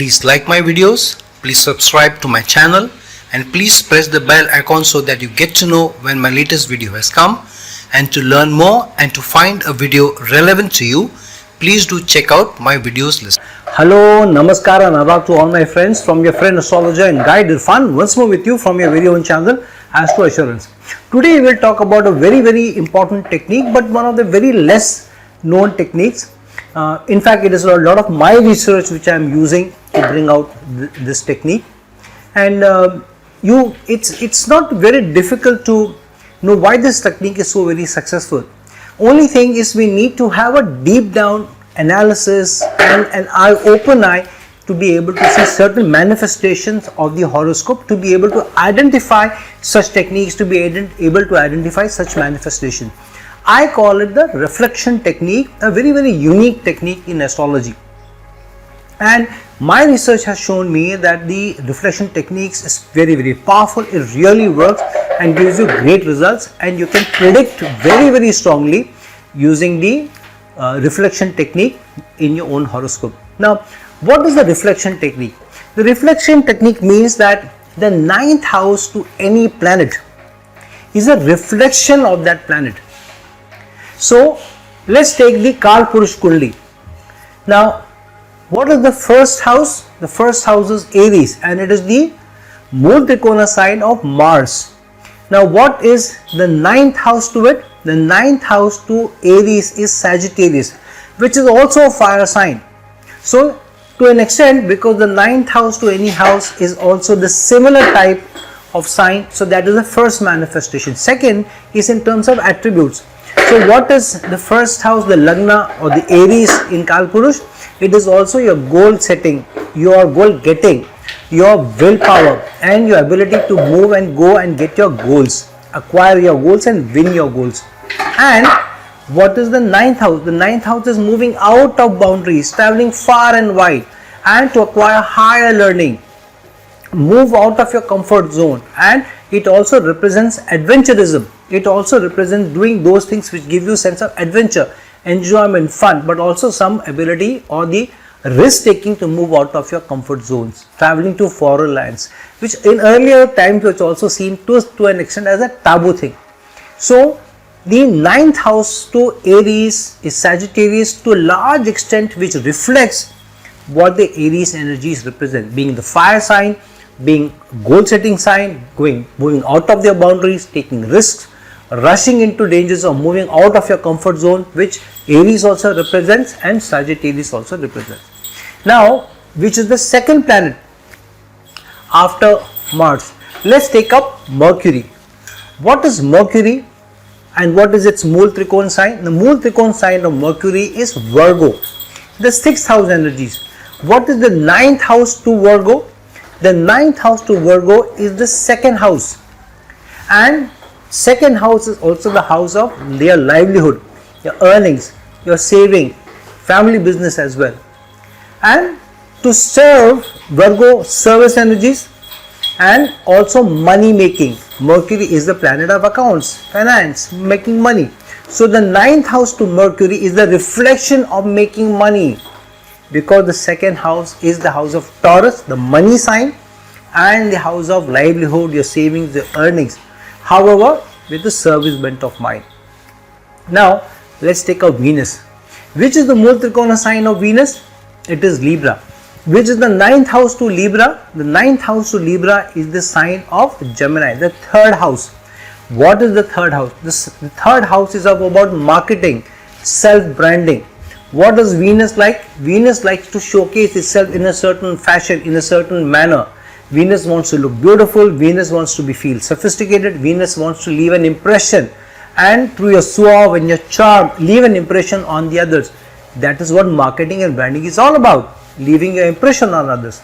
Please like my videos, please subscribe to my channel, and please press the bell icon so that you get to know when my latest video has come. And to learn more and to find a video relevant to you, please do check out my videos list. Hello, Namaskar and Adab to all my friends from your friend astrologer and guide Irfan, once more with you from your very own channel Astro Assurance. Today we will talk about a very important technique, but one of the very less known techniques. In fact, it is a lot of my research which I am using to bring out this technique, and it's not very difficult to know why this technique is so very successful. Only thing is we need to have a deep down analysis and an open eye to be able to see certain manifestations of the horoscope, to be able to identify such techniques, to be able to identify such manifestation. I call it the reflection technique, a very unique technique in astrology. And my research has shown me that the reflection techniques is very powerful. It really works and gives you great results, and you can predict very strongly using the reflection technique in your own horoscope. Now, what is the reflection technique? The reflection technique means that the ninth house to any planet is a reflection of that planet. So, let's take the Kal Purush Kundli. Now, what is the first house? The first house is Aries, and it is the Mool Trikona sign of Mars. Now, what is the ninth house to it? The ninth house to Aries is Sagittarius, which is also a fire sign. So, to an extent, because the ninth house to any house is also the similar type of sign, so that is the first manifestation. Second is in terms of attributes. So, what is the first house? The Lagna or the Aries in Kal Purush. It is also your goal setting, your goal getting, your willpower, and your ability to move and go and get your goals, acquire your goals and win your goals. And what is the ninth house? The ninth house is moving out of boundaries, traveling far and wide, and to acquire higher learning, move out of your comfort zone. And it also represents adventurism. It also represents doing those things which give you sense of adventure, enjoyment, fun, but also some ability or the risk taking to move out of your comfort zones, traveling to foreign lands, which in earlier times was also seen to an extent as a taboo thing. So, the ninth house to Aries is Sagittarius to a large extent, which reflects what the Aries energies represent, being the fire sign, being goal setting sign, moving out of their boundaries, taking risks, rushing into dangers or moving out of your comfort zone, which Aries also represents and Sagittarius also represents. Now, which is the second planet after Mars? Let's take up Mercury. What is Mercury and what is its Mool Trikona sign? The Mool Trikona sign of Mercury is Virgo, the sixth house energies. What is the ninth house to Virgo? The ninth house to Virgo is the second house, and second house is also the house of their livelihood, your earnings, your saving, family business as well. And to serve Virgo, service energies and also money making. Mercury is the planet of accounts, finance, making money. So the ninth house to Mercury is the reflection of making money, because the second house is the house of Taurus, the money sign, and the house of livelihood, your savings, your earnings. However, with the service bent of mind. Now, let's take up Venus. Which is the Mool Trikona sign of Venus? It is Libra. Which is the ninth house to Libra? The ninth house to Libra is the sign of Gemini, the third house. What is the third house? The third house is about marketing, self-branding. What does Venus like? Venus likes to showcase itself in a certain fashion, in a certain manner. Venus wants to look beautiful, Venus wants to feel sophisticated, Venus wants to leave an impression, and through your suave and your charm, leave an impression on the others. That is what marketing and branding is all about, leaving your impression on others.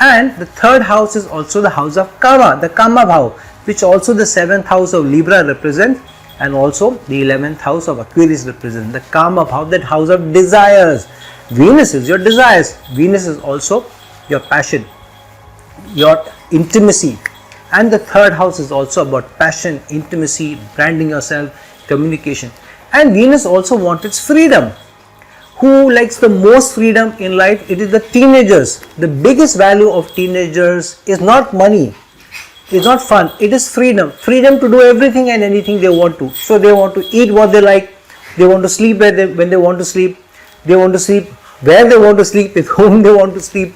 And the third house is also the house of Kama, the Kama Bhav, which also the seventh house of Libra represents, and also the 11th house of Aquarius represents, the Kama Bhav, that house of desires. Venus is your desires, Venus is also your passion, your intimacy, and the third house is also about passion, intimacy, branding yourself, communication. And Venus also wants its freedom. who likes the most freedom in life? It is the teenagers. The biggest value of teenagers is not money, it's not fun, it is freedom. Freedom to do everything and anything they want to. So they want to eat what they like, they want to sleep when they want to sleep, they want to sleep where they want to sleep, with whom they want to sleep.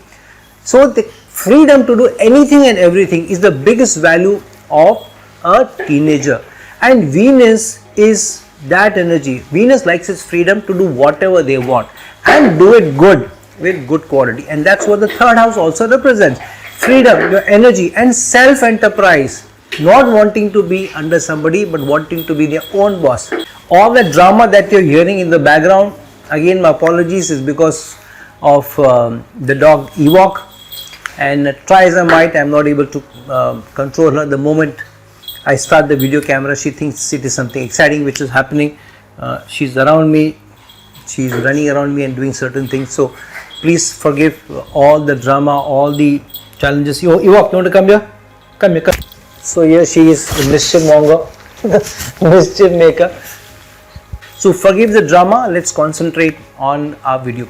So the freedom to do anything and everything is the biggest value of a teenager. And Venus is that energy. Venus likes its freedom to do whatever they want and do it good, with good quality. And that's what the third house also represents. Freedom, your energy, and self-enterprise. Not wanting to be under somebody, but wanting to be their own boss. All the drama that you're hearing in the background, again my apologies, is because of the dog Ewok. And try as I might, I'm not able to control her. The moment I start the video camera, she thinks it is something exciting which is happening. She's around me, she's running around me and doing certain things. So please forgive all the drama, all the challenges. Ewok, you want to come here? Come here, come. So here she is, the mischief monger, mischief maker. So forgive the drama, let's concentrate on our video,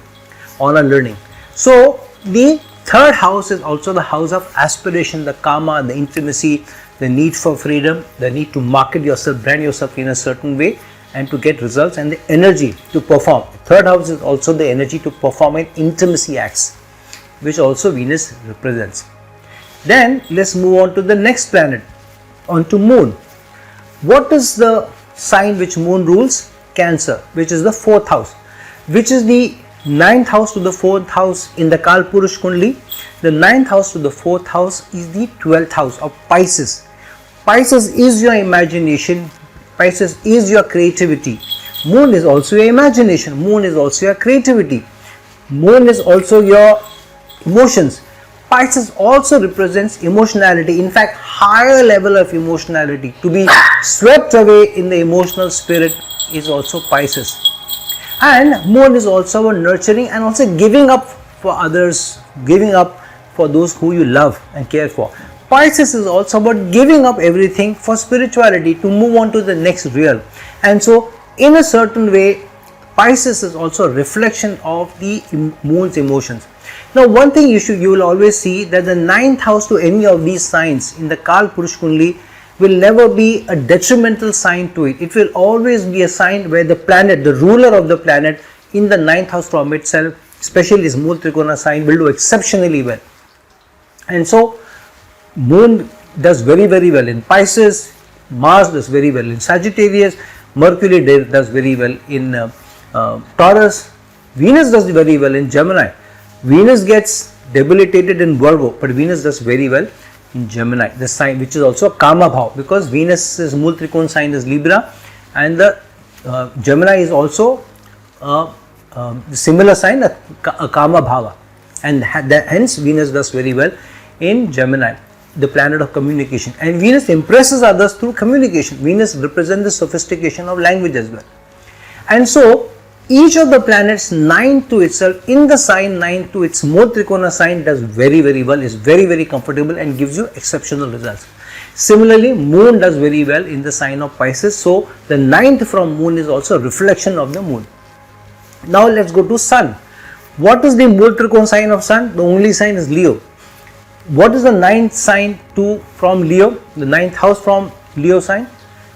on our learning. So the third house is also the house of aspiration, the karma, the intimacy, the need for freedom, the need to market yourself, brand yourself in a certain way and to get results, and the energy to perform. Third house is also the energy to perform in intimacy acts, which also Venus represents. Then let's move on to the next planet, on to Moon. What is the sign which Moon rules? Cancer, which is the fourth house, which is the ninth house to the fourth house in the Kalpurush Kundli. The ninth house to the fourth house is the 12th house of Pisces. Pisces is your imagination, Pisces is your creativity. Moon is also your imagination, Moon is also your creativity, Moon is also your emotions. Pisces also represents emotionality, in fact higher level of emotionality. To be swept away in the emotional spirit is also Pisces. And Moon is also about nurturing and also giving up for others, giving up for those who you love and care for. Pisces is also about giving up everything for spirituality to move on to the next realm. And so in a certain way, Pisces is also a reflection of the Moon's emotions. Now one thing you will always see that the ninth house to any of these signs in the Kalpurush Kundli will never be a detrimental sign to it. It will always be a sign where the planet, the ruler of the planet in the ninth house from itself, especially this Mool Trikona sign, will do exceptionally well. And so Moon does very well in Pisces, Mars does very well in Sagittarius, Mercury does very well in Taurus, Venus does very well in Gemini. Venus gets debilitated in Virgo, but Venus does very well in Gemini, the sign which is also a Kama Bhav, because Venus's Mool Trikona sign is Libra and the Gemini is also a similar sign, a Kama Bhava, and hence Venus does very well in Gemini, the planet of communication. And Venus impresses others through communication. Venus represents the sophistication of language as well. And so each of the planets 9 to itself in the sign 9 to its Mool Trikona sign does very well, is very comfortable and gives you exceptional results. Similarly, Moon does very well in the sign of Pisces. So the ninth from Moon is also a reflection of the Moon. Now let's go to Sun. What is the Mool Trikona sign of Sun? The only sign is Leo. What is the ninth sign from Leo? The ninth house from Leo sign?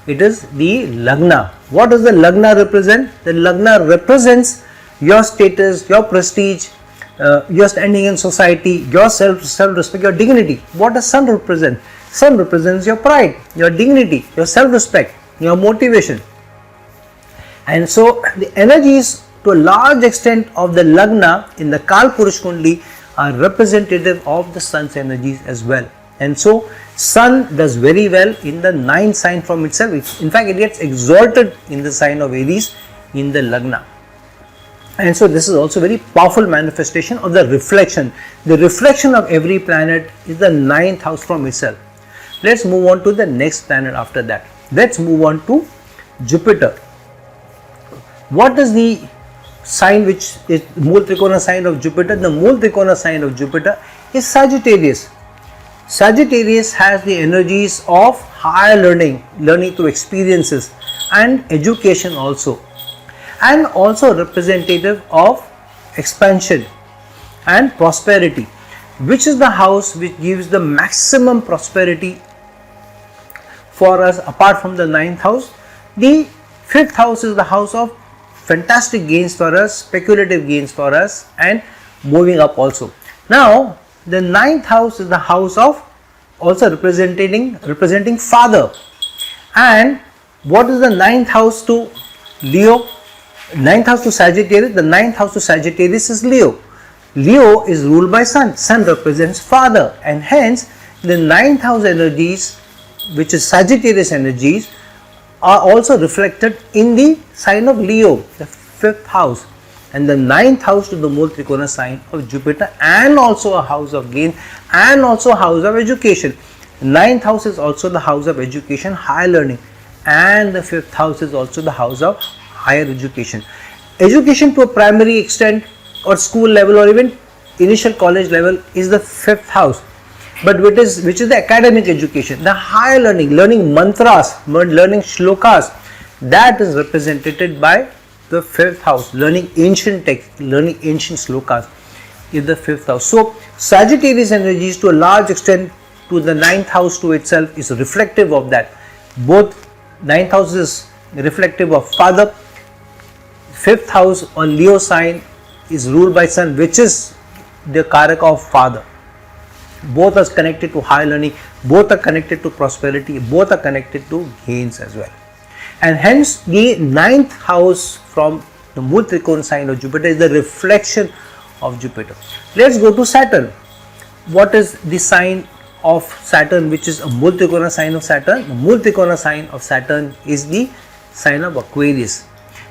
It is the Lagna. What does the Lagna represent? The Lagna represents your status, your prestige, your standing in society, your self-respect, your dignity. What does Sun represent? Sun represents your pride, your dignity, your self-respect, your motivation. And so the energies to a large extent of the Lagna in the Kalpurush Kundli are representative of the Sun's energies as well. And so Sun does very well in the ninth sign from itself. In fact, it gets exalted in the sign of Aries in the Lagna. And so this is also very powerful manifestation of the reflection. The reflection of every planet is the ninth house from itself. Let's move on to the next planet after that. Let's move on to Jupiter. What is the sign which is Mool Trikona sign of Jupiter? The Mool Trikona sign of Jupiter is Sagittarius. Sagittarius has the energies of higher learning through experiences and education also. and also representative of expansion and prosperity. Which is the house which gives the maximum prosperity for us apart from the 9th house? The 5th house is the house of fantastic gains for us, speculative gains for us, and moving up also. Now the 9th house is the house of also representing father. And what is the 9th house to Leo? 9th house to Sagittarius. The 9th house to Sagittarius is Leo. Leo is ruled by Sun. Sun represents father, and hence the 9th house energies, which is Sagittarius energies, are also reflected in the sign of Leo, the 5th house, and the 9th house to the Mool Trikona sign of Jupiter, and also a house of gain, and also a house of education. 9th house is also the house of education, higher learning, and the 5th house is also the house of higher education. Education to a primary extent or school level or even initial college level is the 5th house, but which is the academic education, the higher learning mantras, learning shlokas, that is represented by the 5th house. Learning ancient texts, learning ancient slokas is the 5th house. So Sagittarius energies to a large extent to the 9th house to itself is reflective of that. Both 9th house is reflective of father, 5th house or Leo sign is ruled by Sun, which is the karaka of father. Both are connected to high learning, both are connected to prosperity, both are connected to gains as well. And hence the 9th house from the Mool Trikona sign of Jupiter is the reflection of Jupiter. Let's go to Saturn. What is the sign of Saturn, which is a Mool Trikona sign of Saturn? The Mool Trikona sign of Saturn is the sign of Aquarius.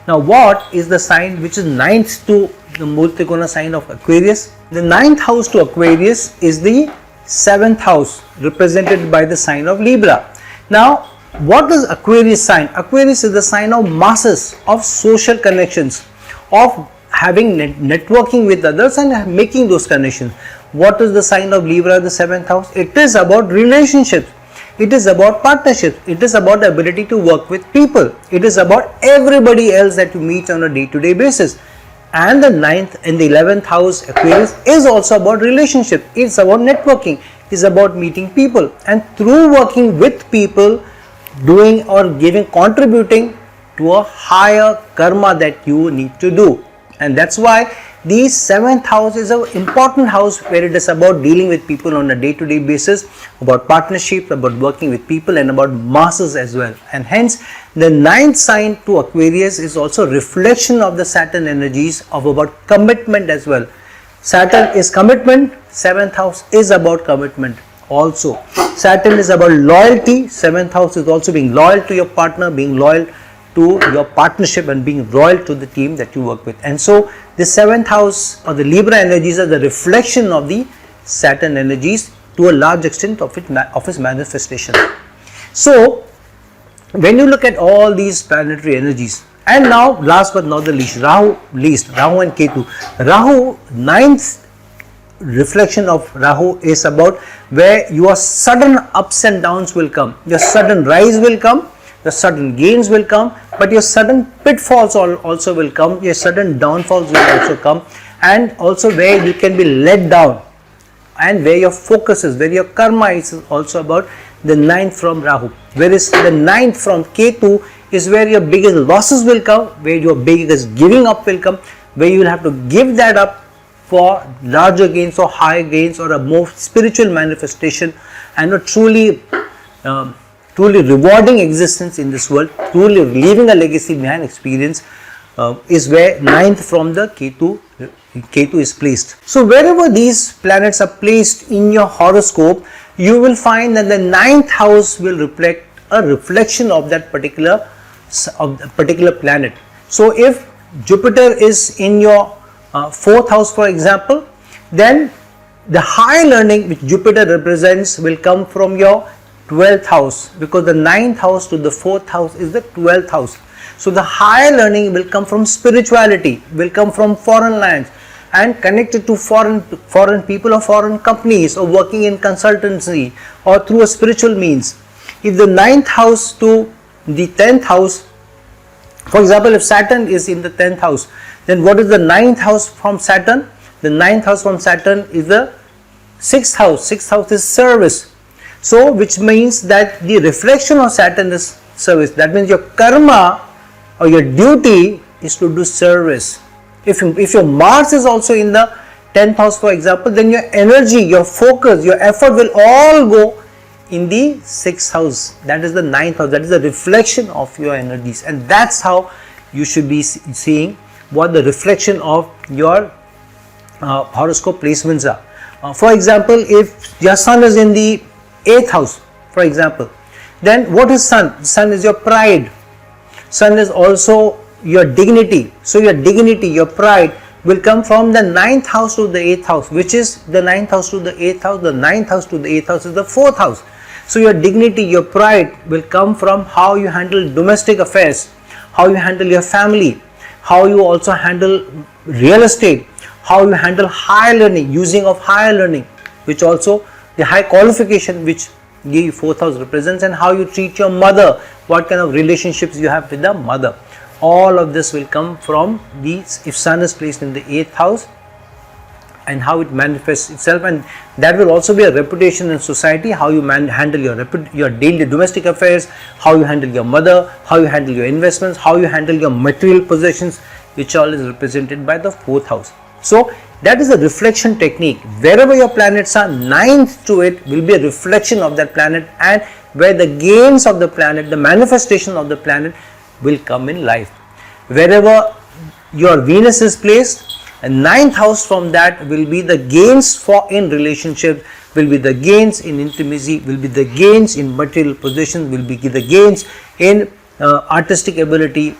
Now what is the sign which is 9th to the Mool Trikona sign of Aquarius? The 9th house to Aquarius is the 7th house, represented by the sign of Libra. Now what is Aquarius sign? Aquarius is the sign of masses, of social connections, of having networking with others and making those connections. What is the sign of Libra, the 7th house? It is about relationships. It is about partnerships. It is about the ability to work with people. It is about everybody else that you meet on a day-to-day basis. And the 9th and the 11th house Aquarius is also about relationship. It's about networking. It's about meeting people. And through working with people, doing or giving, contributing to a higher karma that you need to do. And that's why the 7th house is an important house where it is about dealing with people on a day-to-day basis, about partnership, about working with people and about masses as well. And hence the 9th sign to Aquarius is also a reflection of the Saturn energies of about commitment as well. Saturn is commitment, 7th house is about commitment also. Saturn is about loyalty, 7th house is also being loyal to your partner, being loyal to your partnership and being loyal to the team that you work with. And so the 7th house or the Libra energies are the reflection of the Saturn energies to a large extent of its manifestation. So when you look at all these planetary energies, and now last but not the least, Rahu and Ketu. Rahu, 9th reflection of Rahu is about where your sudden ups and downs will come, your sudden rise will come, your sudden gains will come, but your sudden pitfalls also will come, your sudden downfalls will also come, and also where you can be let down and where your focus is, where your karma is also about the 9th from Rahu. Whereas the 9th from Ketu is where your biggest losses will come, where your biggest giving up will come, where you will have to give that up for larger gains or higher gains or a more spiritual manifestation and a truly rewarding existence in this world, truly leaving a legacy behind experience is where 9th from the Ketu is placed. So wherever these planets are placed in your horoscope, you will find that the 9th house will reflect a reflection of that particular planet. So if Jupiter is in your 4th house, for example, then the high learning which Jupiter represents will come from your 12th house, because the 9th house to the 4th house is the 12th house. So the higher learning will come from spirituality, will come from foreign lands and connected to foreign people or foreign companies or working in consultancy or through a spiritual means. If the 9th house to the 10th house For example, if Saturn is in the 10th house, then what is the 9th house from Saturn? The 9th house from Saturn is the 6th house. 6th house is service. So, which means that the reflection of Saturn is service. That means your karma or your duty is to do service. If your Mars is also in the 10th house, for example, then your energy, your focus, your effort will all go in the 6th house. That is the 9th house. That is the reflection of your energies, and that's how you should be seeing what the reflection of your horoscope placements are. For example, if your Sun is in the 8th house, for example, then what is Sun? Sun is your pride. Sun is also your dignity. So your dignity, your pride will come from the 9th house to the 8th house. Which is the 9th house to the 8th house? The 9th house to the 8th house is the 4th house. So your dignity, your pride will come from how you handle domestic affairs, how you handle your family, how you also handle real estate, how you handle higher learning, using of higher learning, which also the high qualification which the 4th house represents, and how you treat your mother, what kind of relationships you have with the mother. All of this will come from these, if Sun is placed in the 8th house, and how it manifests itself, and that will also be a reputation in society, how you handle your daily domestic affairs, how you handle your mother, how you handle your investments, how you handle your material possessions, which all is represented by the 4th house. So that is a reflection technique. Wherever your planets are, 9th to it will be a reflection of that planet, and where the gains of the planet, the manifestation of the planet will come in life. Wherever your Venus is placed, and 9th house from that will be the gains in relationship, will be the gains in intimacy, will be the gains in material possessions, will be the gains in artistic ability,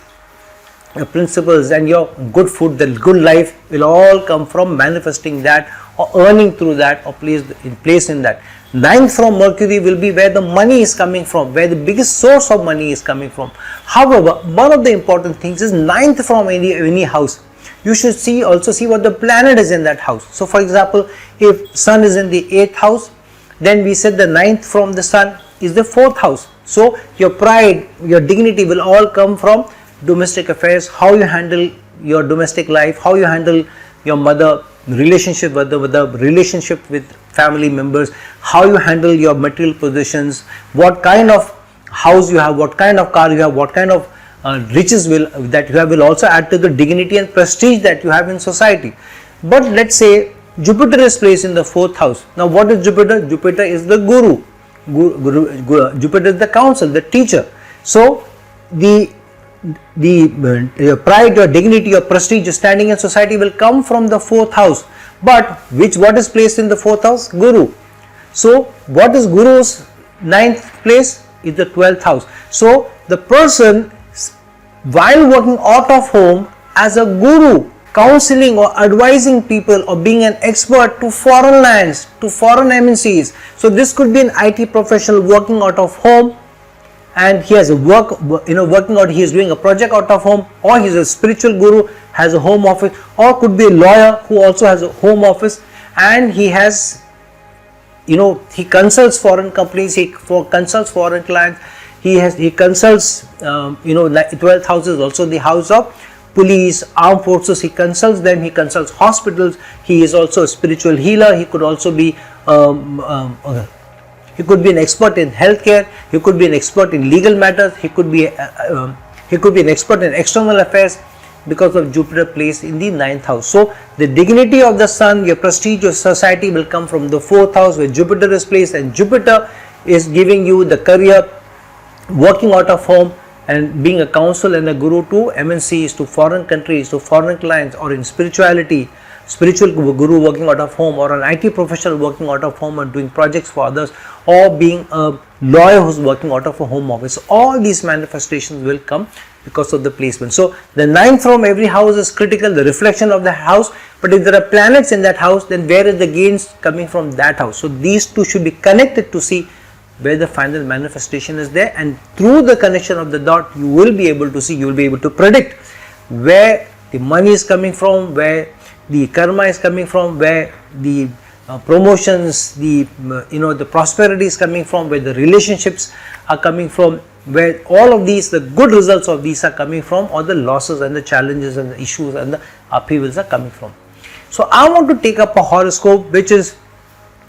principles, and your good food, the good life will all come from manifesting that, or earning through that, or placed in that. 9th from Mercury will be where the money is coming from, where the biggest source of money is coming from. However, one of the important things is 9th from any house. You should also see what the planet is in that house. So for example, if Sun is in the 8th house, then we said the 9th from the Sun is the 4th house. So your pride, your dignity will all come from domestic affairs, how you handle your domestic life, how you handle your mother, relationship with the relationship with family members, how you handle your material possessions, what kind of house you have, what kind of car you have, what kind of riches that you have will also add to the dignity and prestige that you have in society. But let's say Jupiter is placed in the 4th house. Now what is Jupiter? Jupiter is the guru. Jupiter is the counsel, the teacher. So your pride, your dignity, your prestige, your standing in society will come from the 4th house. But what is placed in the 4th house? Guru. So what is Guru's 9th place? Is the 12th house. So the person, while working out of home as a guru, counseling or advising people, or being an expert to foreign lands, to foreign MNCs. So this could be an IT professional working out of home, and he has a working out, he is doing a project out of home, or he is a spiritual guru, has a home office, or could be a lawyer who also has a home office, and he has, he consults foreign companies, he consults foreign clients, he consults, 12th house is also the house of police, armed forces, he consults them, he consults hospitals, he is also a spiritual healer, he could also be he could be an expert in healthcare, he could be an expert in legal matters, he could be an expert in external affairs, because of Jupiter placed in the 9th house. So the dignity of the Sun, your prestige, your society will come from the 4th house where Jupiter is placed, and Jupiter is giving you the career, working out of home, and being a counsel and a guru to MNCs, to foreign countries, to foreign clients, or in spirituality, spiritual guru working out of home, or an IT professional working out of home and doing projects for others, or being a lawyer who's working out of a home office. All these manifestations will come because of the placement. So the 9th from every house is critical, the reflection of the house. But if there are planets in that house, then where is the gains coming from that house? So these two should be connected to see where the final manifestation is there, and through the connection of the dot you will be able to see, you will be able to predict where the money is coming from, where the karma is coming from, where the promotions, the prosperity is coming from, where the relationships are coming from, where all of these, the good results of these are coming from, or the losses and the challenges and the issues and the upheavals are coming from. So I want to take up a horoscope which is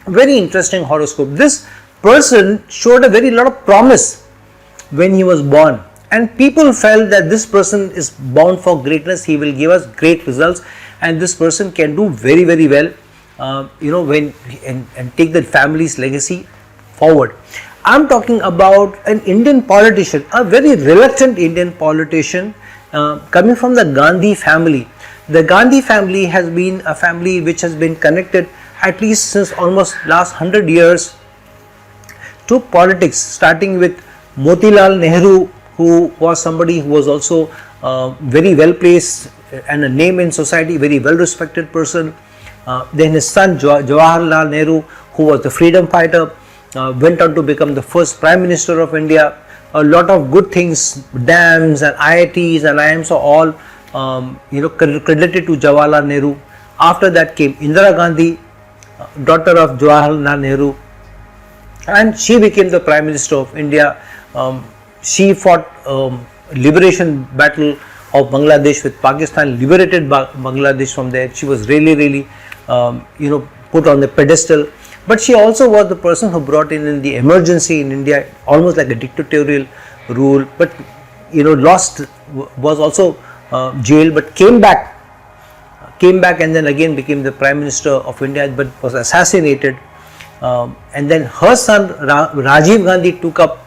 very interesting horoscope. This person showed a very lot of promise when he was born, and people felt that this person is bound for greatness. He will give us great results, and this person can do very well, when and take the family's legacy forward. I'm talking about an Indian politician, a very reluctant Indian politician, coming from the Gandhi family. The Gandhi family has been a family which has been connected at least since almost last 100 years to politics, starting with Motilal Nehru, who was somebody who was also very well placed and a name in society, very well respected person. Then his son Jawaharlal Nehru, who was the freedom fighter, went on to become the first Prime Minister of India. A lot of good things, dams and IITs and IIMs are all credited to Jawaharlal Nehru. After that came Indira Gandhi, daughter of Jawaharlal Nehru, and she became the Prime Minister of India. She fought liberation battle of Bangladesh with Pakistan, liberated Bangladesh from there. She was really put on the pedestal. But she also was the person who brought in the emergency in India, almost like a dictatorial rule. But lost, was also jailed, but came back and then again became the Prime Minister of India, but was assassinated. And then her son Rajiv Gandhi took up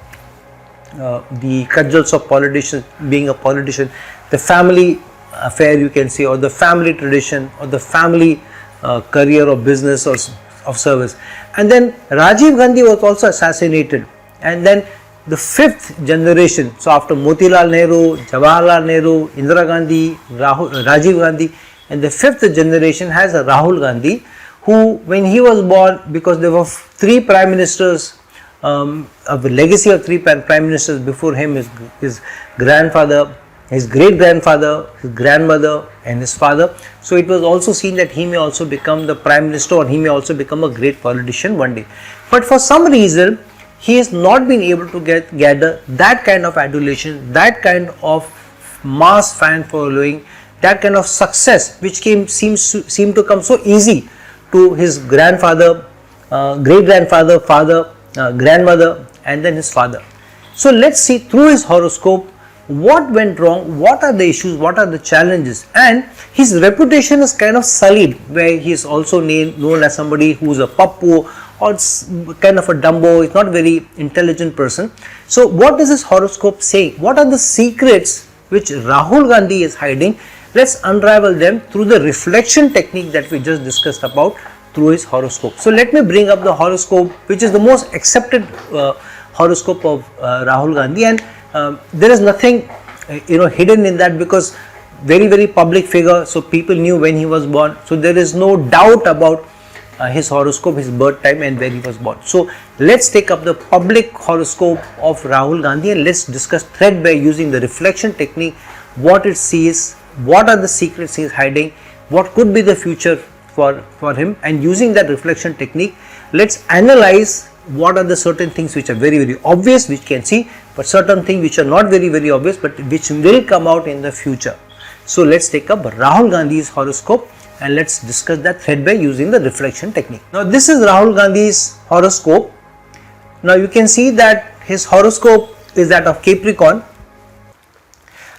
the cudgels of politicians, being a politician, the family affair, you can say, or the family tradition, or the family career or business or of service. And then Rajiv Gandhi was also assassinated, and then the fifth generation, so after Motilal Nehru, Jawaharlal Nehru, Indira Gandhi, Rajiv Gandhi, and the fifth generation has Rahul Gandhi, who, when he was born, because there were three prime ministers, of the legacy of three prime ministers before him, his grandfather, his great grandfather, his grandmother, and his father. So it was also seen that he may also become the Prime Minister, or he may also become a great politician one day. But for some reason, he has not been able to gather that kind of adulation, that kind of mass fan following, that kind of success which seemed to come so easy to his grandfather, great grandfather, father, grandmother, and then his father. So let's see through his horoscope what went wrong, what are the issues, what are the challenges. And his reputation is kind of sullied, where he is also known as somebody who is a pappu, or kind of a dumbo, is not a very intelligent person. So what is his horoscope saying? What are the secrets which Rahul Gandhi is hiding? Let's unravel them through the reflection technique that we just discussed about through his horoscope. So let me bring up the horoscope, which is the most accepted horoscope of Rahul Gandhi, and there is nothing hidden in that, because very public figure, so people knew when he was born, so there is no doubt about his horoscope, his birth time, and where he was born. So let's take up the public horoscope of Rahul Gandhi, and let's discuss thread by using the reflection technique, what it sees, what are the secrets he is hiding, what could be the future for him. And using that reflection technique, let's analyze what are the certain things which are very obvious, which can see, but certain things which are not very obvious, but which will come out in the future. So let's take up Rahul Gandhi's horoscope, and let's discuss that thread by using the reflection technique. Now this is Rahul Gandhi's horoscope. Now you can see that his horoscope is that of Capricorn,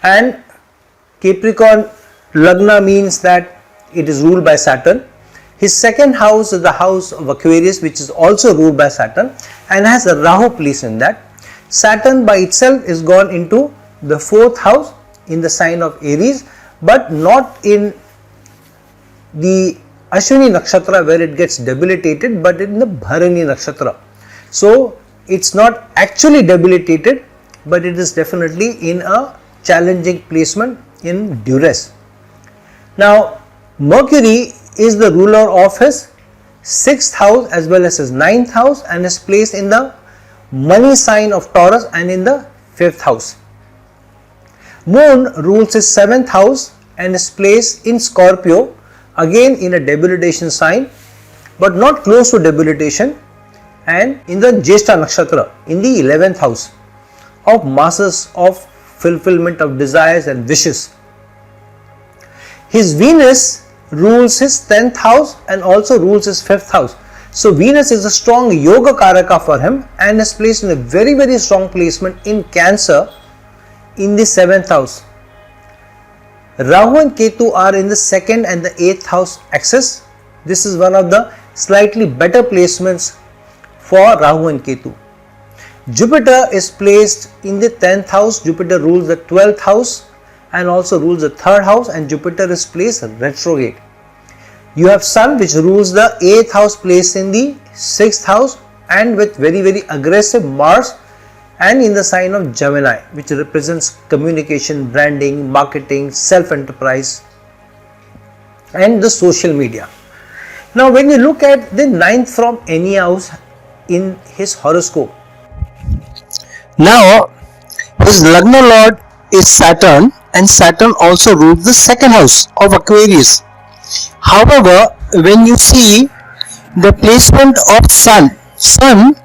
and Capricorn Lagna means that it is ruled by Saturn. His second house is the house of Aquarius, which is also ruled by Saturn and has a Rahu place in that. Saturn by itself is gone into the fourth house in the sign of Aries, but not in the Ashwini Nakshatra where it gets debilitated, but in the Bharani Nakshatra. So it's not actually debilitated, but it is definitely in a challenging placement in duress. Now Mercury is the ruler of his 6th house as well as his 9th house, and is placed in the money sign of Taurus and in the 5th house. Moon rules his 7th house and is placed in Scorpio, again in a debilitation sign, but not close to debilitation, and in the Jyeshtha Nakshatra in the 11th house of masses of fulfillment of desires and wishes. His Venus rules his 10th house and also rules his 5th house. So Venus is a strong yoga karaka for him and is placed in a very strong placement in Cancer in the 7th house. Rahu and Ketu are in the 2nd and the 8th house axis. This is one of the slightly better placements for Rahu and Ketu. Jupiter is placed in the 10th house. Jupiter rules the 12th house and also rules the 3rd house, and Jupiter is placed retrograde. You have Sun, which rules the 8th house, placed in the 6th house and with very aggressive Mars and in the sign of Gemini, which represents communication, branding, marketing, self-enterprise and the social media. Now when you look at the 9th from any house in his horoscope, now his Lagna Lord is Saturn, and Saturn also rules the 2nd house of Aquarius. However, when you see the placement of Sun,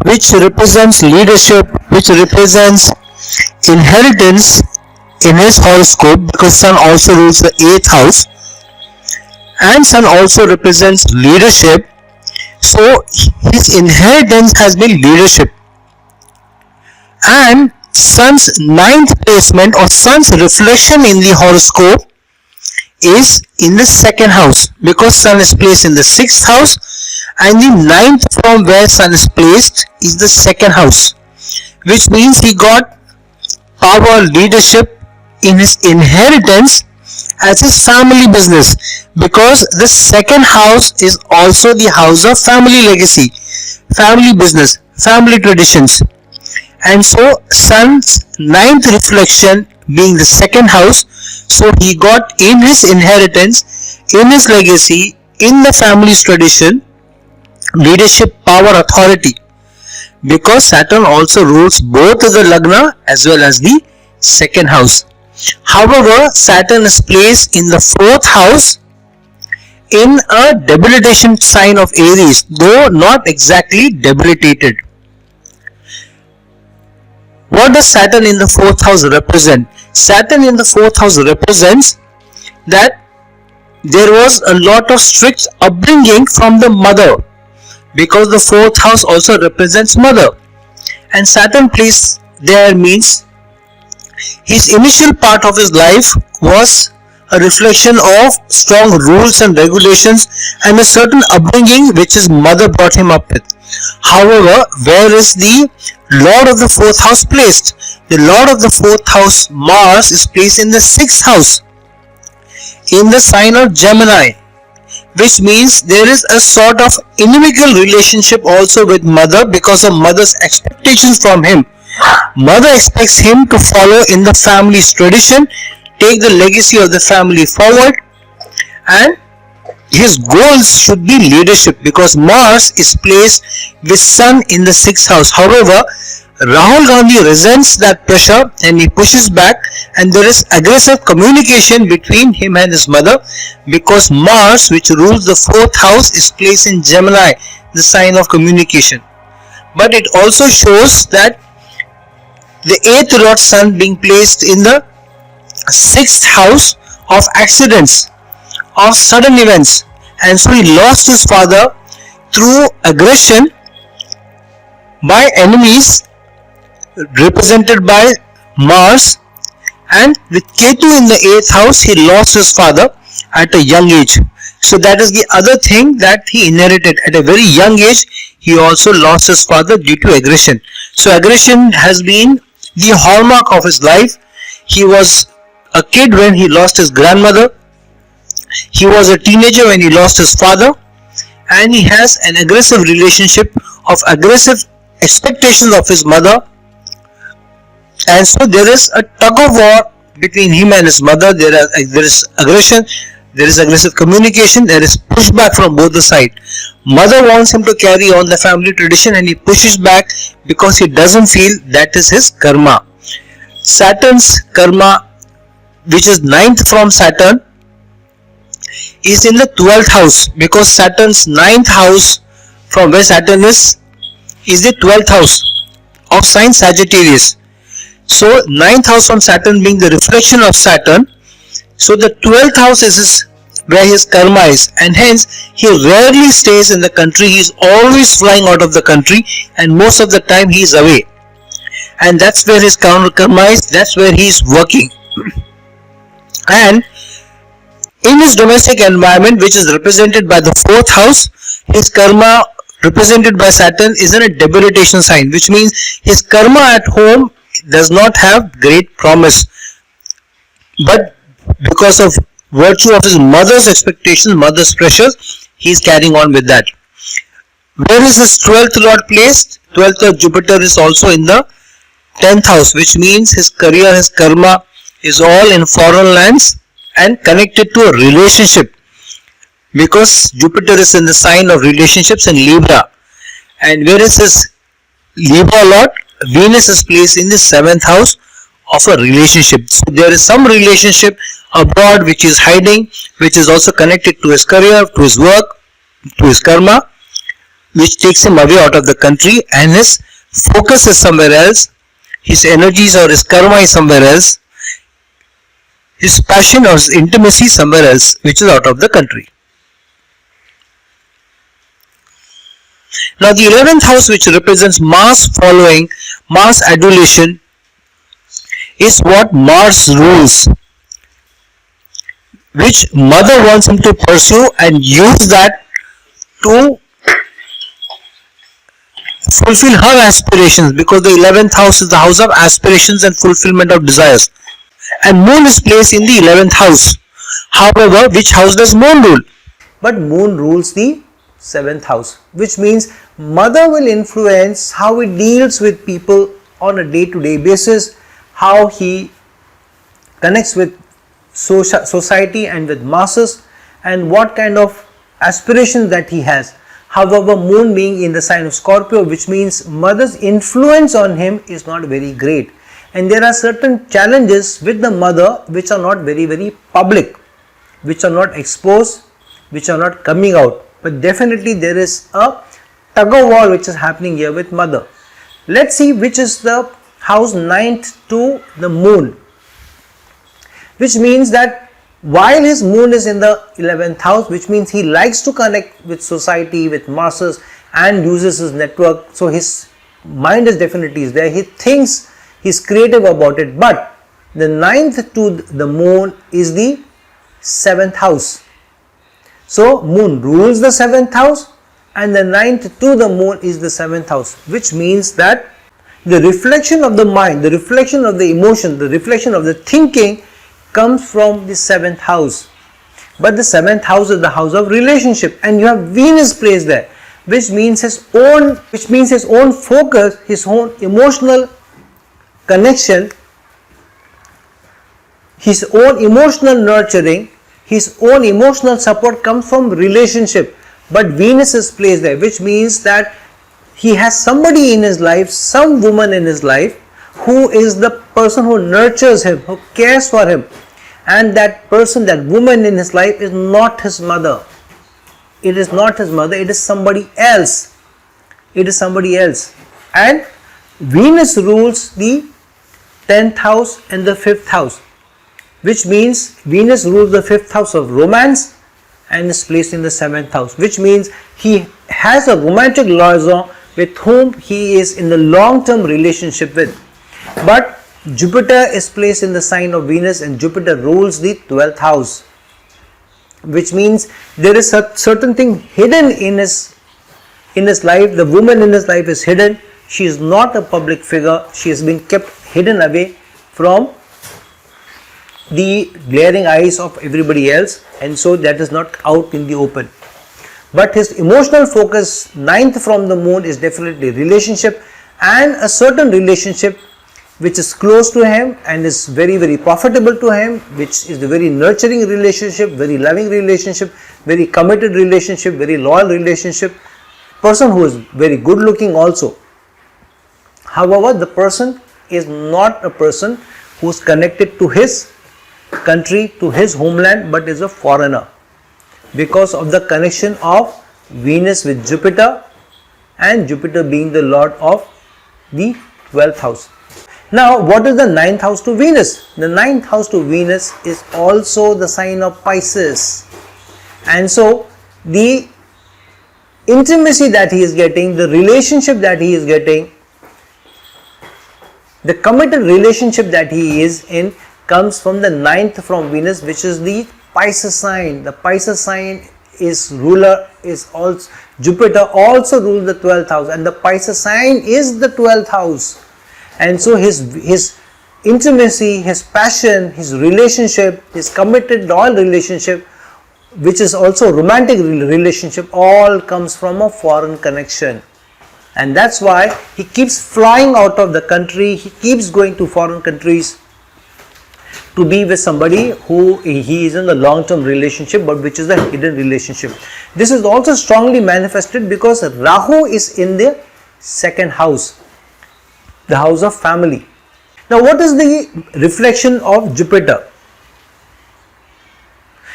which represents leadership, which represents inheritance in his horoscope, because Sun also rules the 8th house and Sun also represents leadership, so his inheritance has been leadership. And Sun's 9th placement or Sun's reflection in the horoscope is in the 2nd house, because Sun is placed in the 6th house and the 9th from where Sun is placed is the 2nd house, which means he got power, leadership in his inheritance as his family business, because the 2nd house is also the house of family legacy, family business, family traditions. And so Sun's 9th reflection being the 2nd house, so he got in his inheritance, in his legacy, in the family's tradition, leadership, power, authority, because Saturn also rules both the Lagna as well as the 2nd house. However, Saturn is placed in the 4th house in a debilitation sign of Aries, though not exactly debilitated. What does Saturn in the 4th house represent? Saturn in the 4th house represents that there was a lot of strict upbringing from the mother, because the 4th house also represents mother, and Saturn placed there means his initial part of his life was a reflection of strong rules and regulations and a certain upbringing which his mother brought him up with. However, where is the Lord of the 4th house placed? The Lord of the 4th house, Mars, is placed in the 6th house in the sign of Gemini, which means there is a sort of inimical relationship also with mother because of mother's expectations from him. Mother expects him to follow in the family's tradition, take the legacy of the family forward, and his goals should be leadership, because Mars is placed with Sun in the 6th house. However, Rahul Gandhi resents that pressure and he pushes back, and there is aggressive communication between him and his mother, because Mars, which rules the 4th house, is placed in Gemini, the sign of communication. But it also shows that the 8th Lord Sun being placed in the 6th house of accidents, of sudden events, and so he lost his father through aggression by enemies represented by Mars, and with Ketu in the 8th house he lost his father at a young age. So that is the other thing that he inherited. At a very young age he also lost his father due to aggression. So aggression has been the hallmark of his life. He was a kid when he lost his grandmother, he was a teenager when he lost his father, and he has an aggressive relationship of aggressive expectations of his mother, and so there is a tug of war between him and his mother. There is aggression, there is aggressive communication, there is pushback from both the sides. Mother wants him to carry on the family tradition and he pushes back because he doesn't feel that is his karma. Saturn's karma, which is 9th from Saturn, is in the 12th house, because Saturn's 9th house from where Saturn is the 12th house of sign Sagittarius. So 9th house from Saturn being the reflection of Saturn. So the 12th house is where his karma is, and hence he rarely stays in the country. He is always flying out of the country, and most of the time he is away. And that's where his karma is, that's where he is working. And in his domestic environment, which is represented by the 4th house, his karma represented by Saturn is in a debilitation sign, which means his karma at home does not have great promise. But because of virtue of his mother's expectations, mother's pressures, he is carrying on with that. Where is his 12th lord placed? 12th lord Jupiter is also in the 10th house, which means his career, his karma is all in foreign lands and connected to a relationship, because Jupiter is in the sign of relationships in Libra. And where is his Libra lord? Venus is placed in the 7th house of a relationship. So there is some relationship abroad which is hiding, which is also connected to his career, to his work, to his karma, which takes him away out of the country, and his focus is somewhere else. His energies or his karma is somewhere else. His passion or his intimacy somewhere else, which is out of the country. Now the 11th house, which represents Mars following, Mars adulation, is what Mars rules, which mother wants him to pursue and use that to fulfill her aspirations, because the 11th house is the house of aspirations and fulfillment of desires. And Moon is placed in the 11th house. However, which house does Moon rule? But Moon rules the 7th house, which means mother will influence how he deals with people on a day-to-day basis, how he connects with society and with masses, and what kind of aspirations that he has. However, Moon being in the sign of Scorpio, which means mother's influence on him is not very great, and there are certain challenges with the mother which are not very public, which are not exposed, which are not coming out. But definitely there is a tug of war which is happening here with mother. Let's see which is the house 9th to the Moon, which means that while his Moon is in the 11th house, which means he likes to connect with society, with masses, and uses his network. So his mind is definitely there. He thinks he's creative about it. But the 9th to the Moon is the 7th house. So Moon rules the 7th house, and the 9th to the Moon is the 7th house, which means that the reflection of the mind, the reflection of the emotion, the reflection of the thinking comes from the 7th house. But the 7th house is the house of relationship, and you have Venus placed there, which means his own focus, his own emotional connection, his own emotional nurturing, his own emotional support comes from relationship. But Venus is placed there, which means that he has somebody in his life, some woman in his life, who is the person who nurtures him, who cares for him, and that person, that woman in his life is not his mother. It is not his mother, it is somebody else. It is somebody else. And Venus rules the 10th house and the 5th house, which means Venus rules the 5th house of romance and is placed in the 7th house, which means he has a romantic liaison with whom he is in the long-term relationship with. But Jupiter is placed in the sign of Venus, and Jupiter rules the 12th house, which means there is a certain thing hidden in his life. The woman in his life is hidden. She is not a public figure. She has been kept hidden away from the glaring eyes of everybody else, and so that is not out in the open. But his emotional focus, 9th from the Moon, is definitely relationship, and a certain relationship which is close to him and is very profitable to him, which is a very nurturing relationship, very loving relationship, very committed relationship, very loyal relationship, person who is very good looking also. However, the person is not a person who is connected to his country, to his homeland, but is a foreigner, because of the connection of Venus with Jupiter, and Jupiter being the lord of the 12th house. Now, what is the 9th house to Venus? The 9th house to Venus is also the sign of Pisces. And so, the intimacy that he is getting, the relationship that he is getting, the committed relationship that he is in comes from the 9th from Venus, which is the Pisces sign. The Pisces sign is ruler, is also Jupiter also rules the 12th house, and the Pisces sign is the 12th house. And so his intimacy, his passion, his relationship, his committed loyal relationship, which is also romantic relationship, all comes from a foreign connection. And that's why he keeps flying out of the country, he keeps going to foreign countries to be with somebody who he is in a long-term relationship, but which is a hidden relationship. This is also strongly manifested because Rahu is in the second house, the house of family. Now, what is the reflection of Jupiter?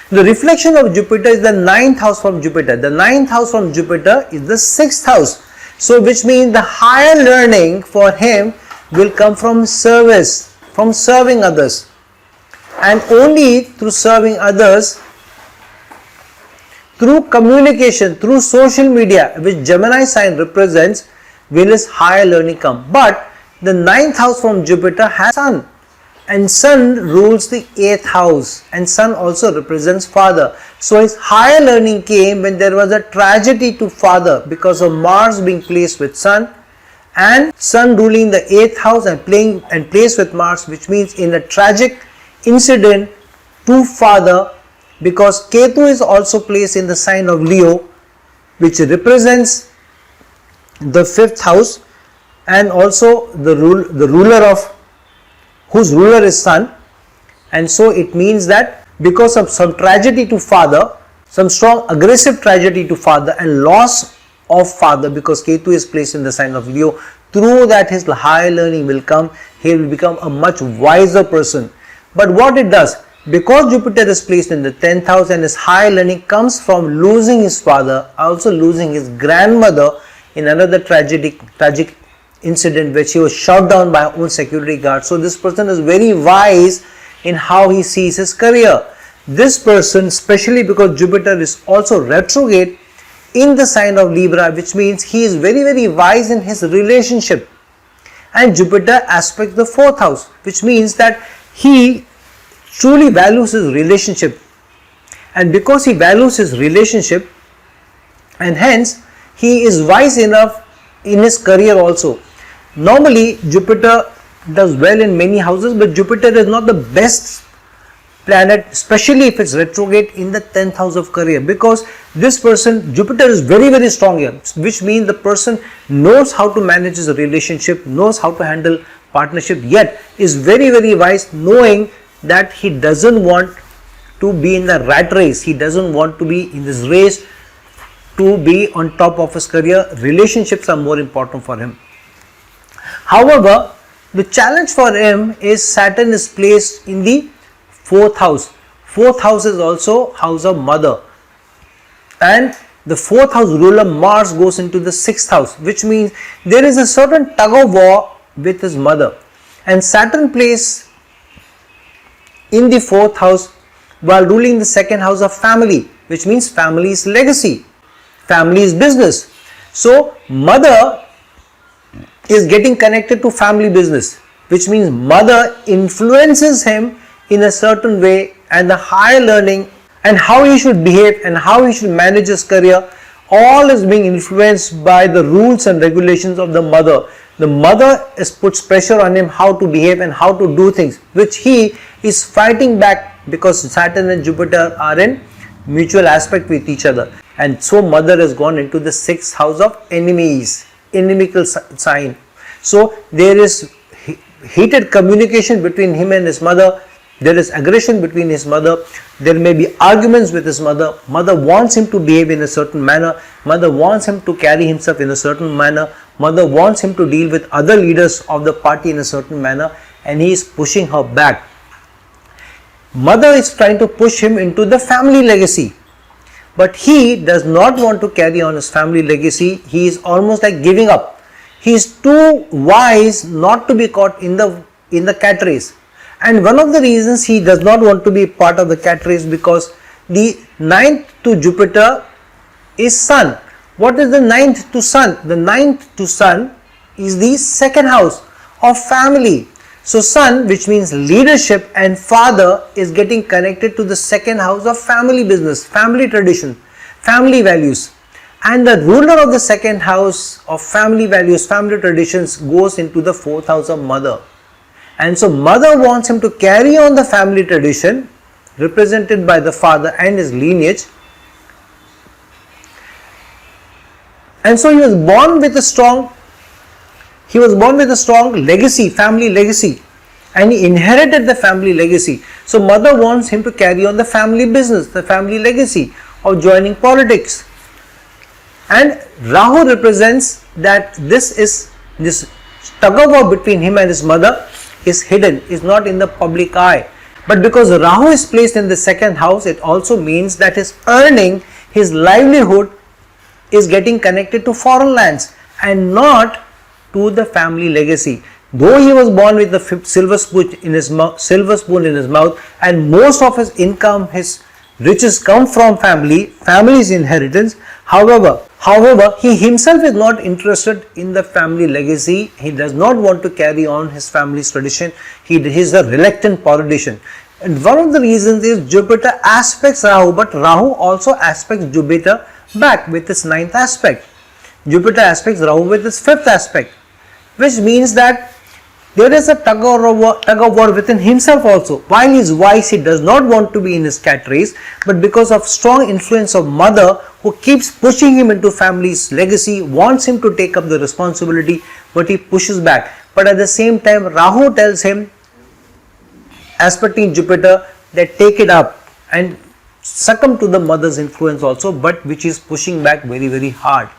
The reflection of Jupiter is the 9th house from Jupiter. The 9th house from Jupiter is the 6th house. So, which means the higher learning for him will come from service, from serving others. And only through serving others, through communication, through social media, which Gemini sign represents, will his higher learning come. But the 9th house from Jupiter has Sun, and Sun rules the 8th house, and Sun also represents father. So his higher learning came when there was a tragedy to father because of Mars being placed with Sun, and Sun ruling the 8th house and placed with Mars, which means in a tragic incident to father, because Ketu is also placed in the sign of Leo, which represents the 5th house, and also the ruler of whose ruler is Sun. And so it means that because of some tragedy to father, some strong aggressive tragedy to father and loss of father, because Ketu is placed in the sign of Leo, through that his higher learning will come. He will become a much wiser person. But what it does, because Jupiter is placed in the 10th house and his higher learning comes from losing his father, also losing his grandmother in another tragic incident which he was shot down by her own security guard. So this person is very wise in how he sees his career. This person, especially because Jupiter is also retrograde in the sign of Libra, which means he is very, very wise in his relationship. And Jupiter aspects the 4th house, which means that he truly values his relationship. And because he values his relationship, and hence he is wise enough in his career also. Normally Jupiter does well in many houses, but Jupiter is not the best planet, especially if it's retrograde in the 10th house of career, because this person, Jupiter is very, very strong here, which means the person knows how to manage his relationship, knows how to handle partnership, yet is very, very wise, knowing that he doesn't want to be in the rat race. He doesn't want to be in this race to be on top of his career. Relationships are more important for him. However, the challenge for him is Saturn is placed in the 4th house. 4th house is also house of mother, and the 4th house ruler Mars goes into the 6th house, which means there is a certain tug of war with his mother, and Saturn plays in the 4th house while ruling the 2nd house of family, which means family is legacy, family is business. So mother is getting connected to family business, which means mother influences him in a certain way, and the higher learning and how he should behave and how he should manage his career, all is being influenced by the rules and regulations of the mother. The mother puts pressure on him how to behave and how to do things, which he is fighting back because Saturn and Jupiter are in mutual aspect with each other. And so mother has gone into the 6th house of enemies, inimical sign. So there is heated communication between him and his mother. There is aggression between his mother. There may be arguments with his mother. Mother wants him to behave in a certain manner. Mother wants him to carry himself in a certain manner. Mother wants him to deal with other leaders of the party in a certain manner, and he is pushing her back. Mother is trying to push him into the family legacy, but he does not want to carry on his family legacy. He is almost like giving up. He is too wise not to be caught in the cat race. And one of the reasons he does not want to be part of the cat race because the ninth to Jupiter is Sun. What is the ninth to Sun? The ninth to Sun is the second house of family. So Sun, which means leadership and father, is getting connected to the second house of family business, family tradition, family values. And the ruler of the second house of family values, family traditions goes into the fourth house of mother. And so mother wants him to carry on the family tradition represented by the father and his lineage. And so he was born with a strong legacy, family legacy, and he inherited the family legacy. So mother wants him to carry on the family business, the family legacy of joining politics. And Rahu represents that this tug of war between him and his mother is hidden, is not in the public eye. But because Rahu is placed in the second house, it also means that his earning, his livelihood is getting connected to foreign lands and not to the family legacy. Though he was born with the silver spoon in his mouth, and most of his income, his riches come from family's inheritance. However, he himself is not interested in the family legacy. He does not want to carry on his family's tradition. He is a reluctant politician. And one of the reasons is Jupiter aspects Rahu, but Rahu also aspects Jupiter back with its ninth aspect. Jupiter aspects Rahu with its fifth aspect, which means that there is a tug of war within himself also. While he is wise, he does not want to be in his cat race, but because of strong influence of mother who keeps pushing him into family's legacy, wants him to take up the responsibility, but he pushes back. But at the same time, Rahu tells him, aspecting Jupiter, that take it up and succumb to the mother's influence also, but which is pushing back very, very hard.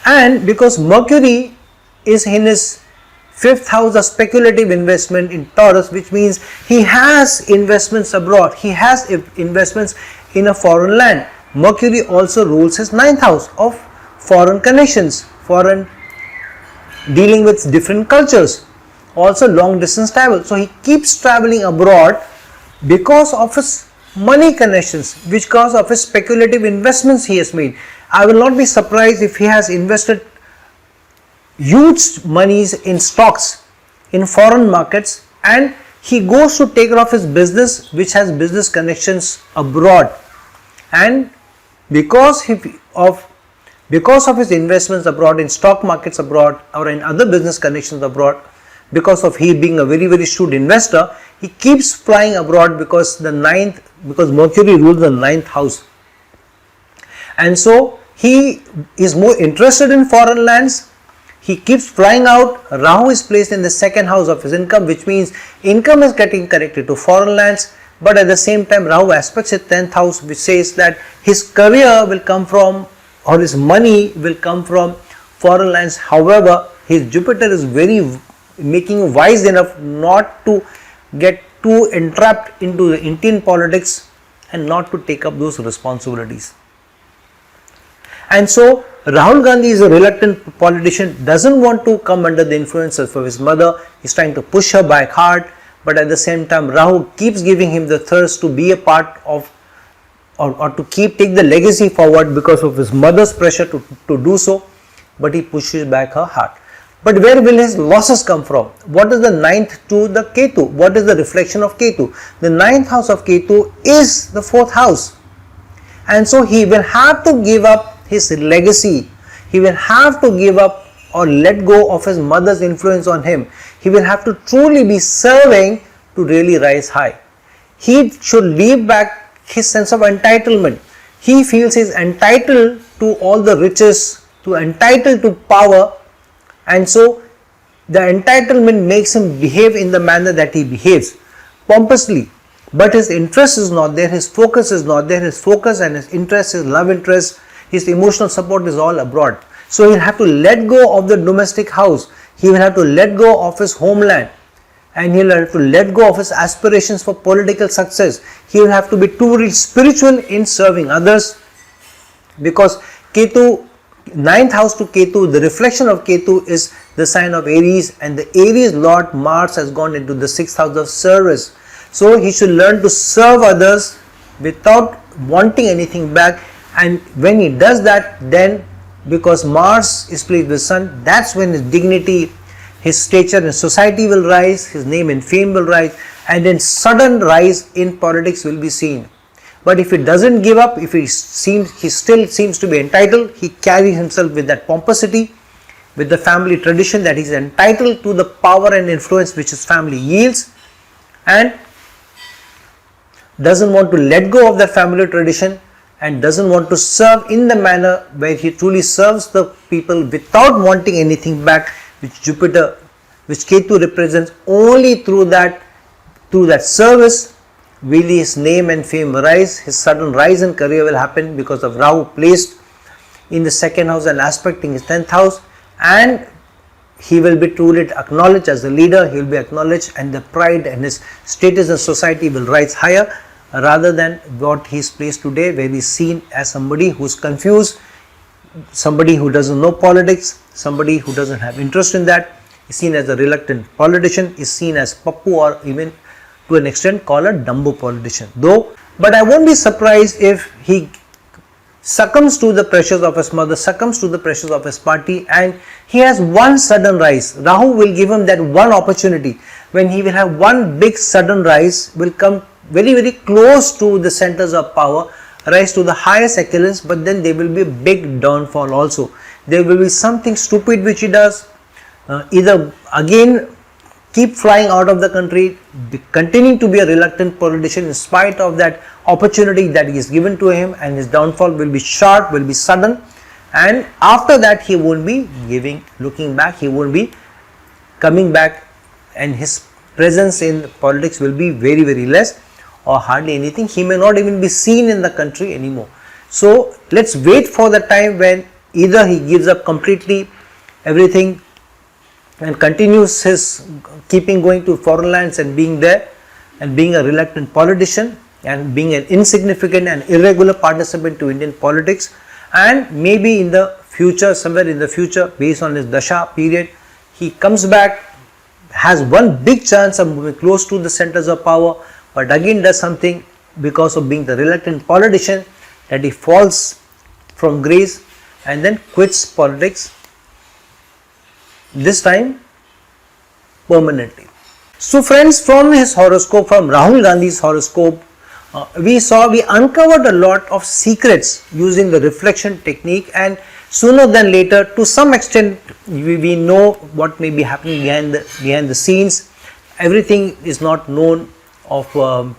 And because Mercury is in his fifth house of speculative investment in Taurus, which means he has investments abroad, he has investments in a foreign land. Mercury also rules his ninth house of foreign connections, foreign dealing with different cultures, also long distance travel. So he keeps traveling abroad because of his money connections, because of his speculative investments he has made. I will not be surprised if he has invested huge monies in stocks in foreign markets, and he goes to take off his business which has business connections abroad, and because of his investments abroad in stock markets abroad or in other business connections abroad, because of he being a very, very shrewd investor, he keeps flying abroad because Mercury rules the ninth house, and so he is more interested in foreign lands. He keeps flying out. Rahu is placed in the second house of his income, which means income is getting connected to foreign lands. But at the same time, Rahu aspects his 10th house, which says that his career will come from, or his money will come from foreign lands. However, his Jupiter is making him wise enough not to get too entrapped into the Indian politics and not to take up those responsibilities. And so Rahul Gandhi is a reluctant politician, doesn't want to come under the influence of his mother. He's trying to push her back hard, but at the same time Rahu keeps giving him the thirst to be a part of or to take the legacy forward because of his mother's pressure to do so, but he pushes back her hard. But where will his losses come from? What is the ninth to the Ketu? What is the reflection of Ketu? The ninth house of Ketu is the fourth house, and so he will have to give up his legacy. He will have to give up or let go of his mother's influence on him. He will have to truly be serving to really rise high. He should leave back his sense of entitlement. He feels he is entitled to all the riches, entitled to power, and so the entitlement makes him behave in the manner that he behaves, pompously. But his interest is not there, his focus is not there. His focus and his interest, his love interest, his emotional support is all abroad. So he will have to let go of the domestic house. He will have to let go of his homeland, and he will have to let go of his aspirations for political success. He will have to be too spiritual in serving others, because Ketu ninth house to Ketu, the reflection of Ketu is the sign of Aries, and the Aries Lord Mars has gone into the 6th house of service. So he should learn to serve others without wanting anything back, and when he does that, then because Mars is placed with Sun, that's when his dignity, his stature in society will rise, his name and fame will rise, and then sudden rise in politics will be seen. But if he doesn't give up, if he still seems to be entitled, he carries himself with that pomposity, with the family tradition that he is entitled to the power and influence which his family yields, and doesn't want to let go of that family tradition, and doesn't want to serve in the manner where he truly serves the people without wanting anything back, which Ketu represents. Only through that service will his name and fame rise. His sudden rise in career will happen because of Rahu placed in the 2nd house and aspecting his 10th house, and he will be truly acknowledged as a leader. He will be acknowledged, and the pride and his status in society will rise higher, rather than what he is placed today, where he is seen as somebody who is confused, somebody who doesn't know politics, somebody who doesn't have interest in that, is seen as a reluctant politician, is seen as Pappu, or even to an extent called a Dumbo politician. But I won't be surprised if he succumbs to the pressures of his mother, succumbs to the pressures of his party, and he has one sudden rise. Rahu will give him that one opportunity when he will have one big sudden rise, will come very, very close to the centers of power, rise to the highest excellence, but then there will be a big downfall also. There will be something stupid which he does, either again keep flying out of the country, continuing to be a reluctant politician in spite of that opportunity that is given to him, and his downfall will be sharp, will be sudden, and after that he won't be looking back, he won't be coming back, and his presence in politics will be very, very less, or hardly anything. He may not even be seen in the country anymore. So let's wait for the time when either he gives up completely everything and continues his keeping going to foreign lands and being there and being a reluctant politician and being an insignificant and irregular participant to Indian politics, and maybe in the future, somewhere in the future, based on his dasha period, he comes back, has one big chance of moving close to the centers of power, but again does something because of being the reluctant politician that he falls from grace and then quits politics, this time permanently. So friends, from his horoscope, from Rahul Gandhi's horoscope, we uncovered a lot of secrets using the reflection technique, and sooner than later, to some extent, we know what may be happening behind the scenes. Everything is not known of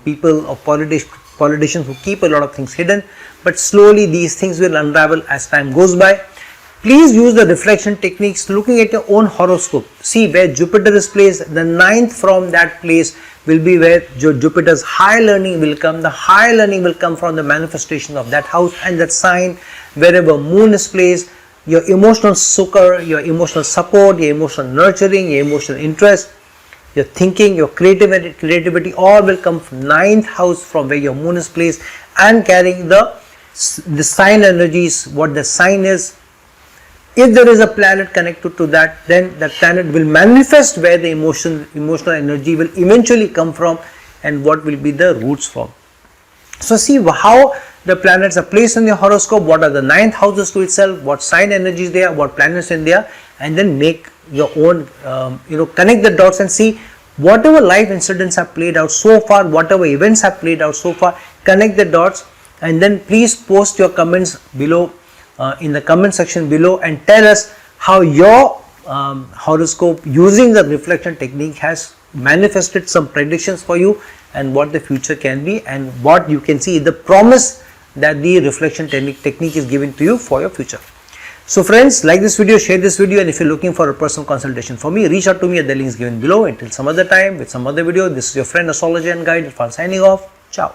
people, of politicians who keep a lot of things hidden, but slowly these things will unravel as time goes by. Please use the reflection techniques, looking at your own horoscope. See where Jupiter is placed, the 9th from that place will be where Jupiter's high learning will come. The high learning will come from the manifestation of that house and that sign. Wherever Moon is placed, your emotional succor, your emotional support, your emotional nurturing, your emotional interest, your thinking, your creativity, all will come from 9th house from where your Moon is placed, and carrying the sign energies, what the sign is. If there is a planet connected to that, then that planet will manifest where the emotional energy will eventually come from, and what will be the roots from. So see how the planets are placed in the horoscope, what are the 9th houses to itself, what sign energies they are, what planets in there, and then make your own, connect the dots and see whatever life incidents have played out so far, whatever events have played out so far, connect the dots, and then please post your comments below in the comment section below and tell us how your horoscope using the reflection technique has manifested some predictions for you, and what the future can be, and what you can see the promise that the reflection technique is giving to you for your future. So friends, like this video, share this video, and if you're looking for a personal consultation for me, reach out to me at the links given below. Until some other time with some other video, this is your friend, astrologer and guide, Irfan, signing off. Ciao.